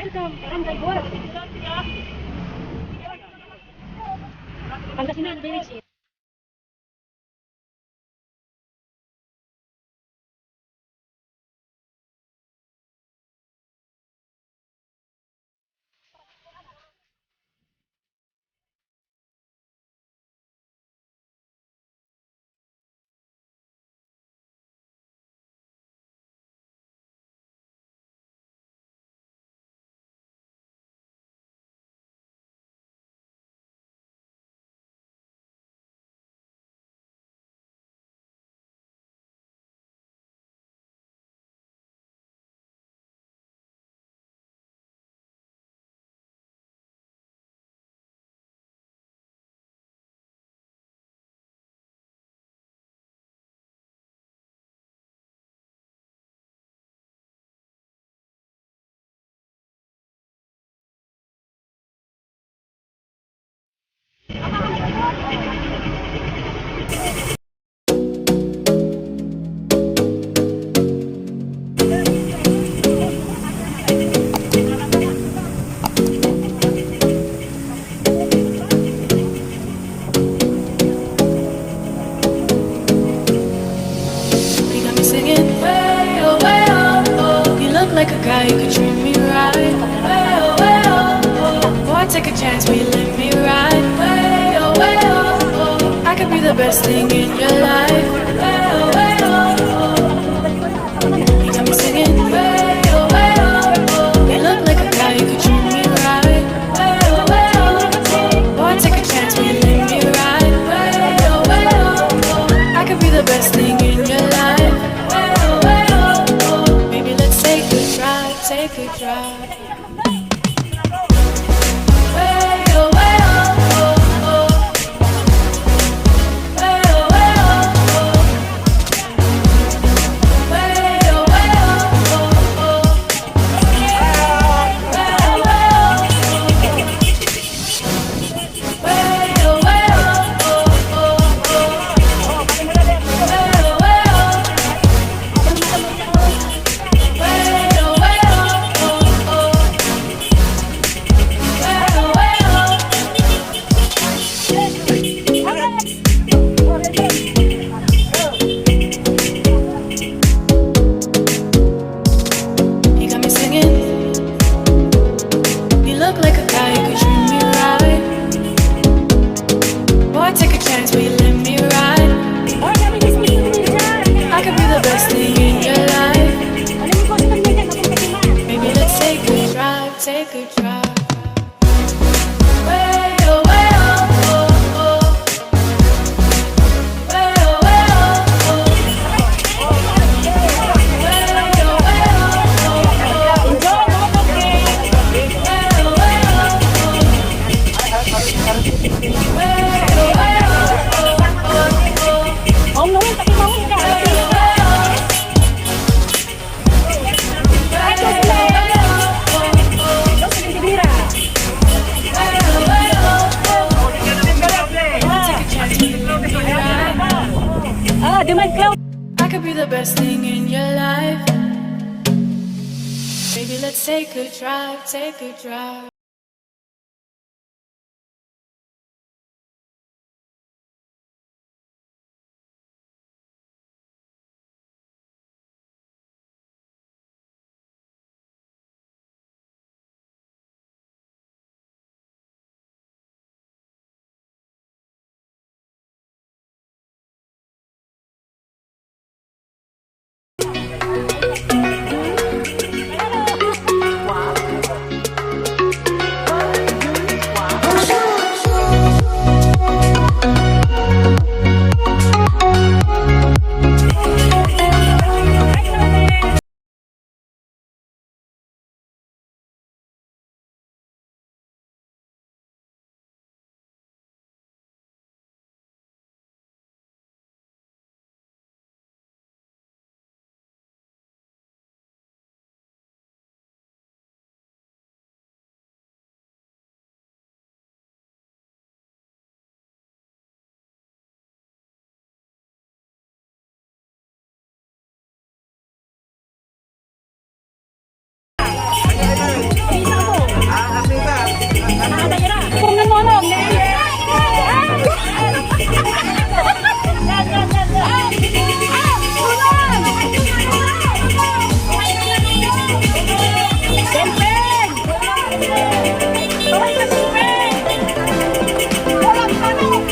Welcome, Barangay Buwag. Pangasinan Village. You got me singing way oh, oh. You look like a guy who could treat me right. Way oh. Boy, take a chance, will you let me ride? Way oh. I could be the best thing in your life. Way oh. You got me singing way oh. You look like a guy who could treat me right. Way oh. Boy, take a chance, will you let me ride? Way oh. I could be the best thing in your life. Maybe let's take a drive, take a drive. Way oh, way oh, oh, oh. Way oh, way oh, oh. Way oh, way oh, oh, oh. Way oh, way oh, oh. Way oh, way oh, oh, oh. Way oh, way oh. You got me singing. You look like a guy who could treat me right. Boy, take a chance, will you let me ride? I could be the best thing in your life. Maybe let's take a drive, take a drive. Way oh, way oh, oh, oh. Way oh, way oh, oh. Way oh, way oh, oh, oh. Way oh, way oh, oh. Way oh, way oh, oh, oh. Om Noel, pakimahon ka. Demand cloud. I could be the best thing in your life. Baby, let's take a drive, take a drive.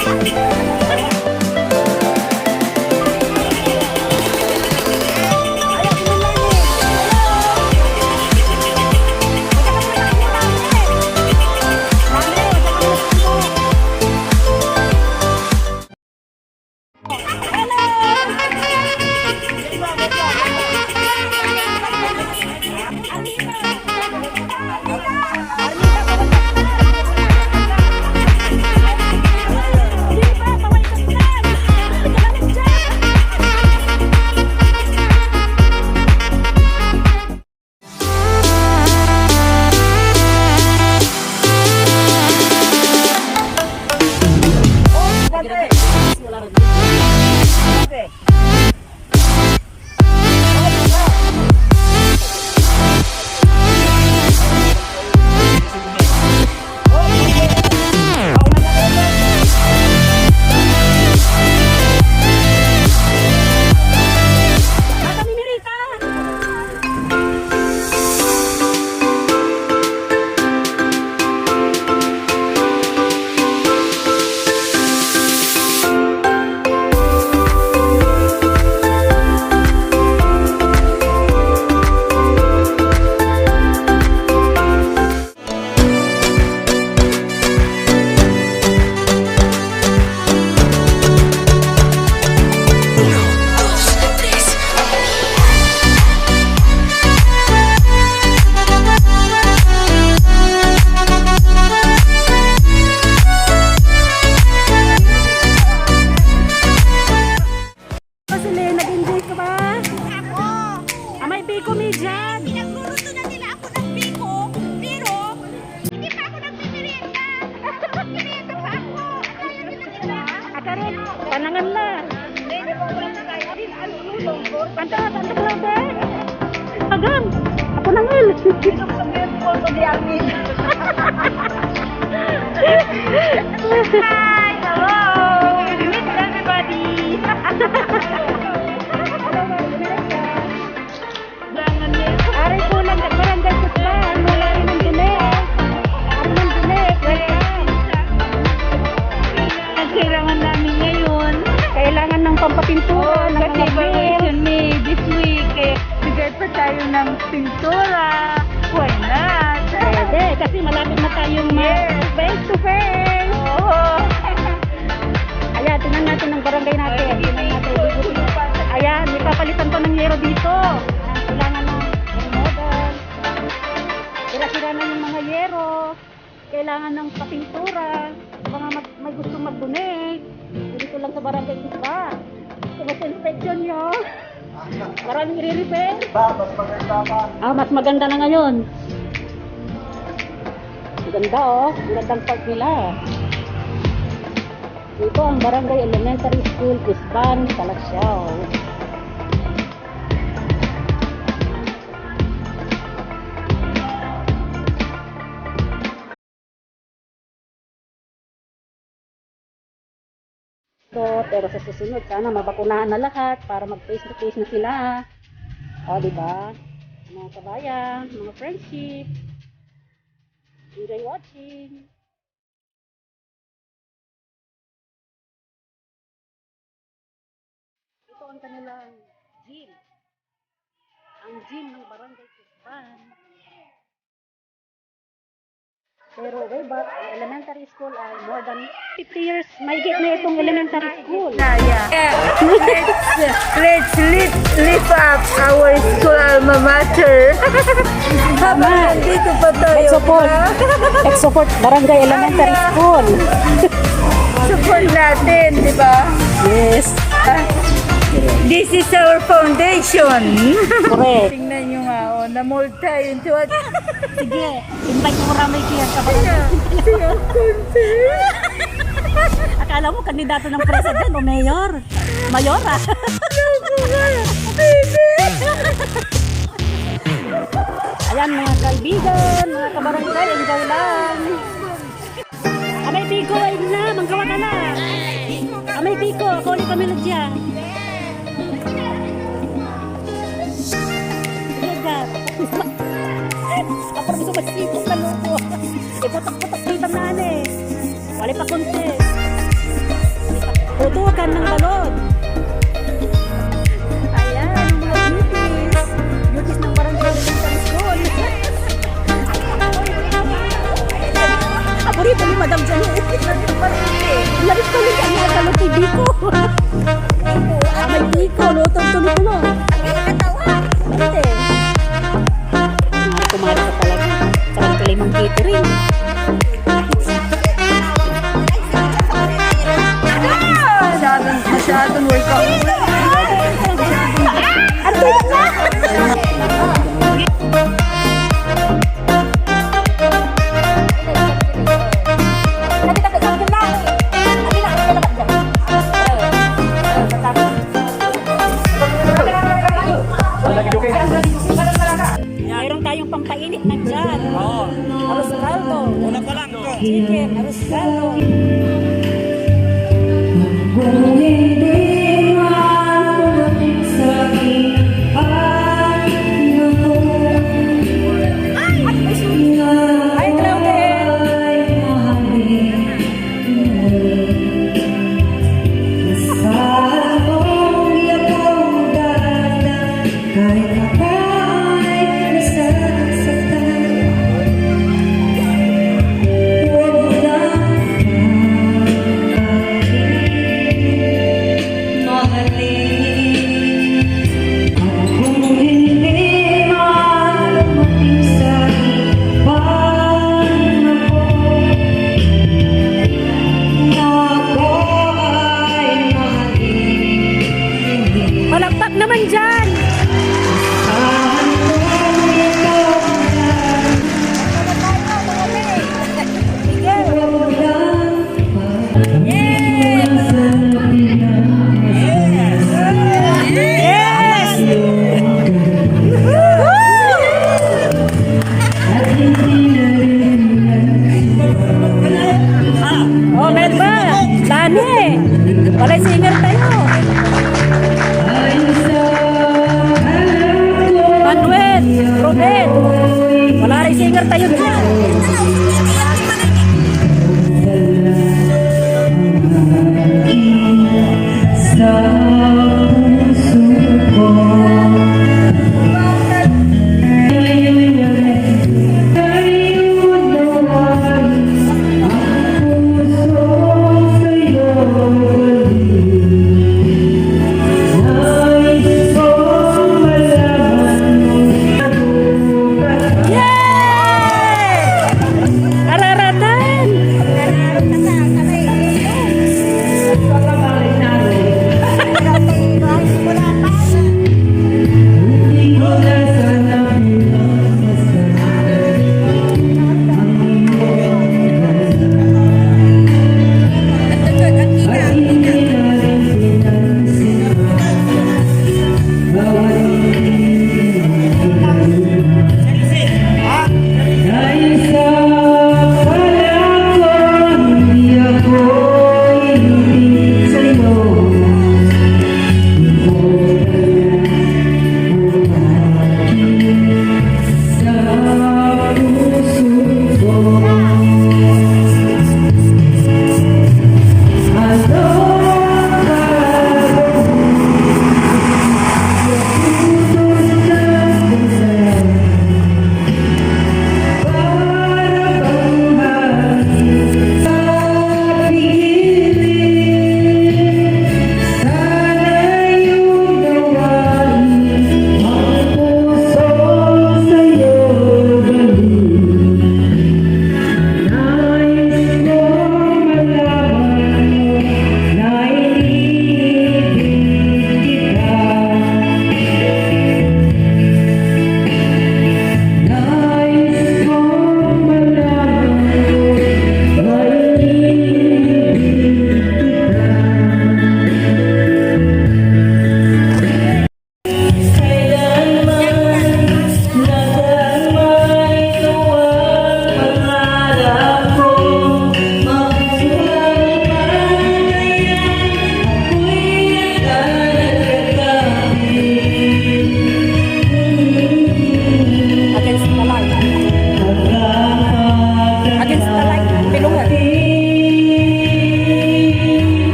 Kami ni Rita. Pasili, nag-enjoy ka ba? Ako, May biko mi dyan. pinagluto na nila ako ng biko, pero hindi pa ako nagpipirienta. Pirienta pa ako. Kaya nila nila. Akarin, panangan na. Hindi ko wala na kayo. Ano lulong ko? Kanta, kanta ko lang, be. Agam, ako nangil. Sino sa meron ko di amin? Hi, hello. Meet everybody. Ari po lang, nagbarangay ko ba? Wala rin ang dinig. Ari ng dinig. Kailangan namin ngayon. Kailangan ng pampapintura, ng Kasi mga bills. vacation May this week eh. Bigay pa tayo ng pintura. Why not? Pwede, kasi malapit na tayong face to face. Oo. Ayan, tingnan natin ang barangay natin. Tingnan natin. Ayan, may papalitan pa ng yero dito. Kailangan ng model. Sira-sira na yung mga yero. Kailangan ng papintura. Mga may gusto mag-donate. Dito lang sa barangay Isba. Kumusta inspection nyo? Maraming i-repair? Mas maganda na ngayon. Maganda oh. Magandang park nila. Ito ang Barangay Elementary School, Isban, Calasiao. Pero sa susunod, sana mabakunahan na lahat para mag-face to face na sila. O, di ba? Mga kabayan, mga friendship. Enjoy watching. Ito ang kanilang gym. Ang gym ng Barangay Isban. Pero way back, ang elementary school ay more than 50 years. Mahigit na itong elementary school. Let's lift up our school alma mater. Habang nandito pa tayo. Ex-support Barangay Elementary School. Support natin, di ba? Yes. This is our foundation. Correct. Tingnan nyo nga, oh, na-mold tayo into a... Sige, invite mo ramay kaya sa Akala mo kandidato ng president o mayor? Mayora. Ayan mga kaibigan, mga kabarangay, enjoy lang. Amay Pico, ay na, manggawa ka na. Amay Pico, ako ulit kami lang dyan. Ako rin sumasipos na lupo. Iputak-putak dito na eh. Wali pa konti. Tutukan ng balon. Ayan, yung mga beauties. Beauties ng Barangay Elementary School. Paborito ni Madam Janet. Lalit ko rin ang mga kalot ni Biko. May Biko, lutong tuloy-tuloy. Ate. Kumara ka talaga. Saan pala yung catering. Masyadong workout. Ano na? Mayroon tayong pampainit nandyan. Arroz caldo. Una pa lang. Chicken, arroz caldo. Hi, Claudette. Palakpak naman dyan! Oh, Medba! Dani! Walay singer tayo! Manuel! Ruben! Wala rin singer tayo dyan! Yay!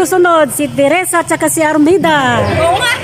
susunod, si Teresa at saka si Armida. Oo nga.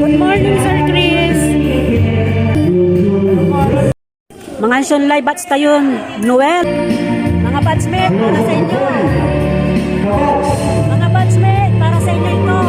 Good morning, Sir Chris. Mga ancient live bats tayo, Noel. Mga batsmate, para sa inyo. Mga batsmate, para sa inyo ito.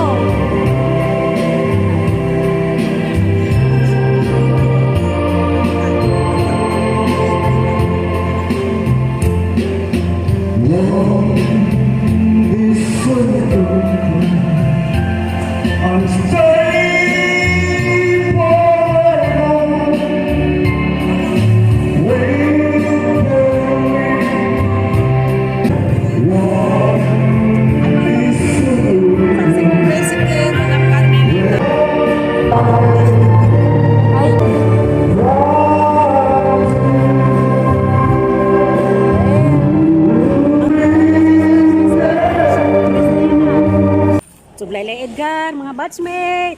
Sublaylay Edgar, mga batsmate.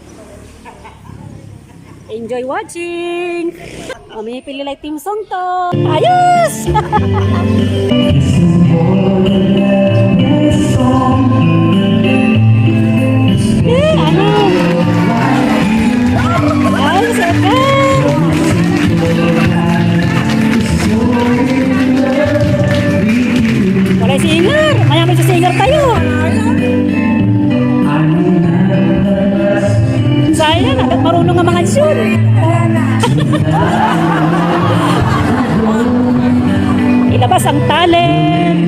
Enjoy watching. Pili lang team song to. Ayos! Ano? Ayos, Edgar! Wala singer. Mayaman sa singer tayo. Sayang, agad marunong ang mga syon. Ilabas ang talent.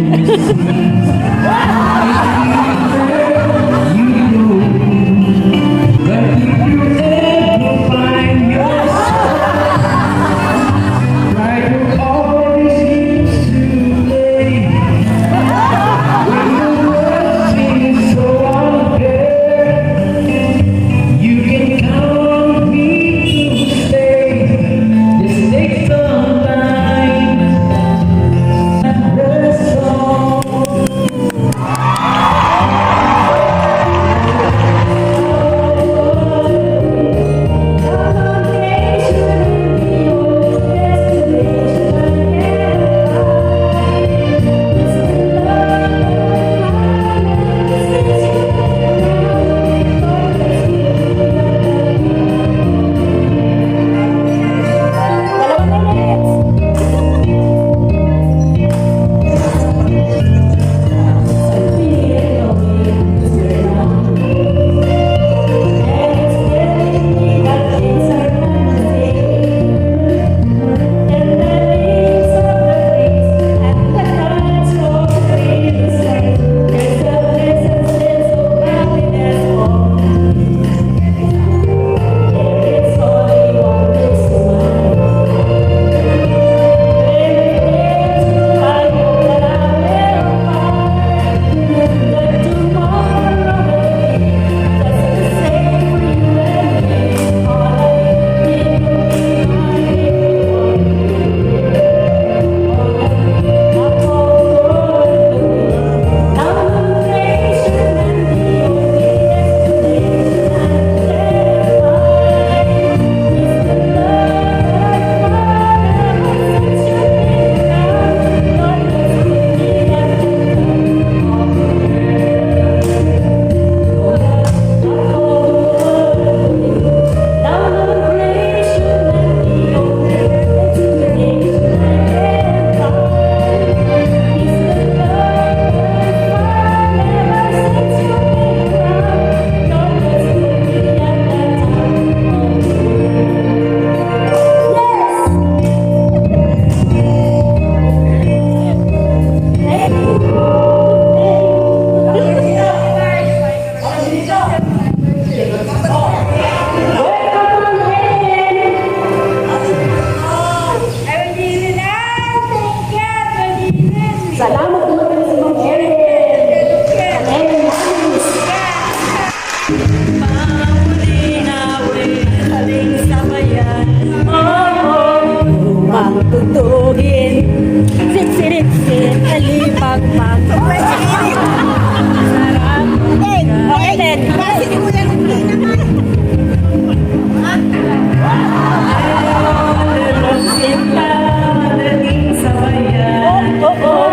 Pagpag. Sarap. Oh, Eden. Kasi di ko yan naman. Oh, oh, oh.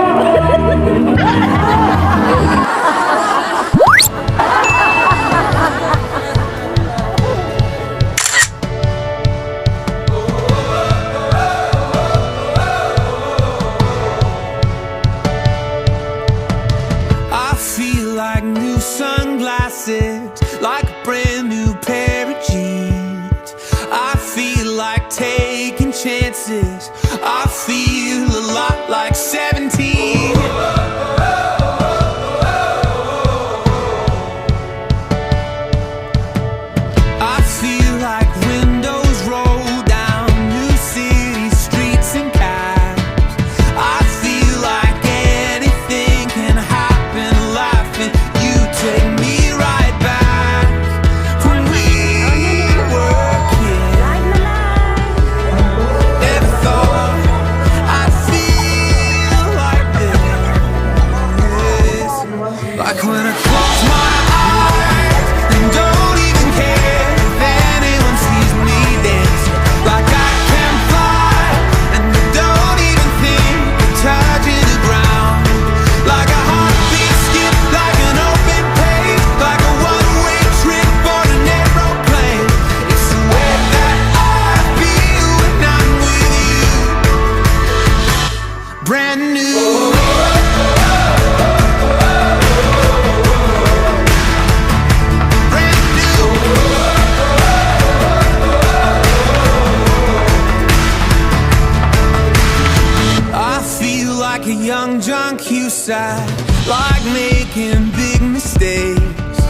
I feel like new sunglasses, like a brand new pair of jeans. I feel like taking chances. I feel a lot like 17. I feel like windows roll down new city streets and cabs. I feel like anything can happen. Laughing, you take me right back when we were kids. Never thought I'd feel like this. Like when I close my eyes and don't even care if anyone sees me dance. Like I can fly and I don't even think of touching the ground. Like a heartbeat skip, like an open page, like a one-way trip on an aeroplane. It's the way that I feel when I'm with you. Brand new. Brand new. I feel like a young John Cusack, like making big mistakes.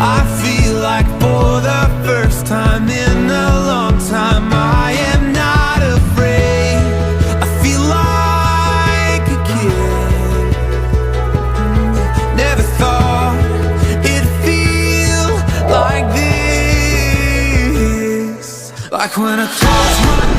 I feel like for the first time in a long time, I am not afraid. I feel like a kid. Never thought it'd feel like this. Like when I close my